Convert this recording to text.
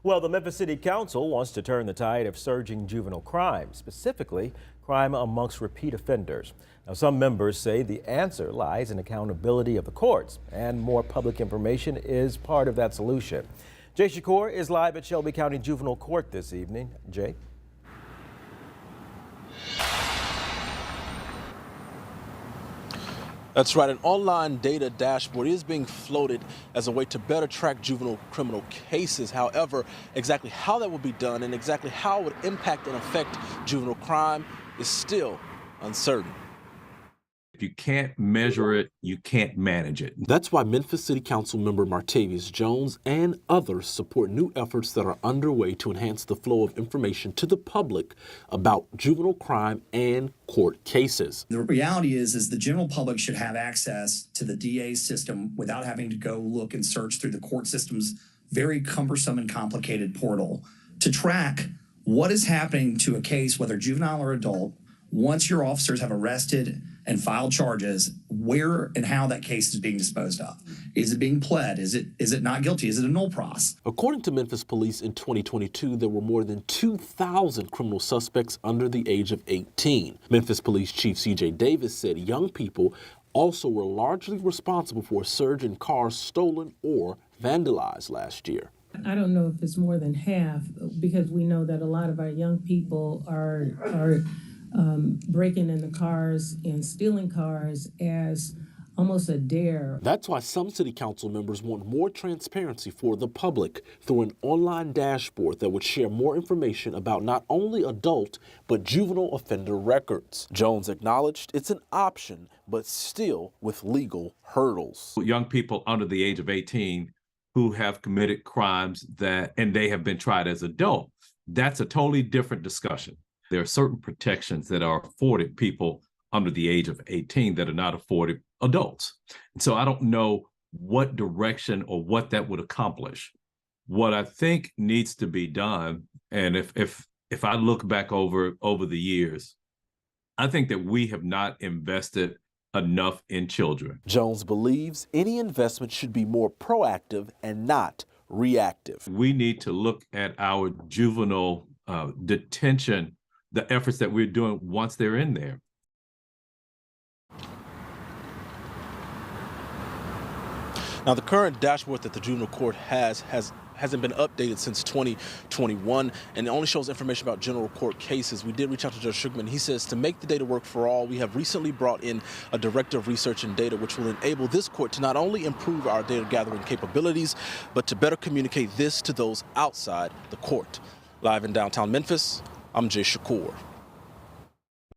Well, the Memphis City Council wants to turn the tide of surging juvenile crime, specifically crime amongst repeat offenders. Now, some members say the answer lies in accountability of the courts, and more public information is part of that solution. Jay Shakur is live at Shelby County Juvenile Court this evening. Jay? That's right. An online data dashboard is being floated as a way to better track juvenile criminal cases. However, exactly how that will be done and exactly how it would impact and affect juvenile crime is still uncertain. If you can't measure it, you can't manage it. That's why Memphis City Council member Martavius Jones and others support new efforts that are underway to enhance the flow of information to the public about juvenile crime and court cases. The reality is the general public should have access to the DA's system without having to go look and search through the court system's very cumbersome and complicated portal to track what is happening to a case, whether juvenile or adult, once your officers have arrested and filed charges, where and how that case is being disposed of. Is it being pled? Is it not guilty? Is it a null pros? According to Memphis police in 2022, there were more than 2,000 criminal suspects under the age of 18. Memphis Police Chief C.J. Davis said young people also were largely responsible for a surge in cars stolen or vandalized last year. I don't know if it's more than half, because we know that a lot of our young people are breaking into cars and stealing cars as almost a dare. That's why some city council members want more transparency for the public through an online dashboard that would share more information about not only adult but juvenile offender records. Jones acknowledged it's an option, but still with legal hurdles. Young people under the age of 18 who have committed crimes and they have been tried as adults, that's a totally different discussion. There are certain protections that are afforded people under the age of 18 that are not afforded adults. And so I don't know what direction or what that would accomplish. What I think needs to be done, and if I look back over the years, I think that we have not invested enough in children. Jones believes any investment should be more proactive and not reactive. We need to look at our juvenile detention, the efforts that we're doing once they're in there. Now, the current dashboard that the juvenile court hasn't been updated since 2021, and it only shows information about general court cases. We did reach out to Judge Shugman. He says to make the data work for all, we have recently brought in a director of research and data, which will enable this court to not only improve our data gathering capabilities, but to better communicate this to those outside the court. Live in downtown Memphis, I'm Jay Shakur.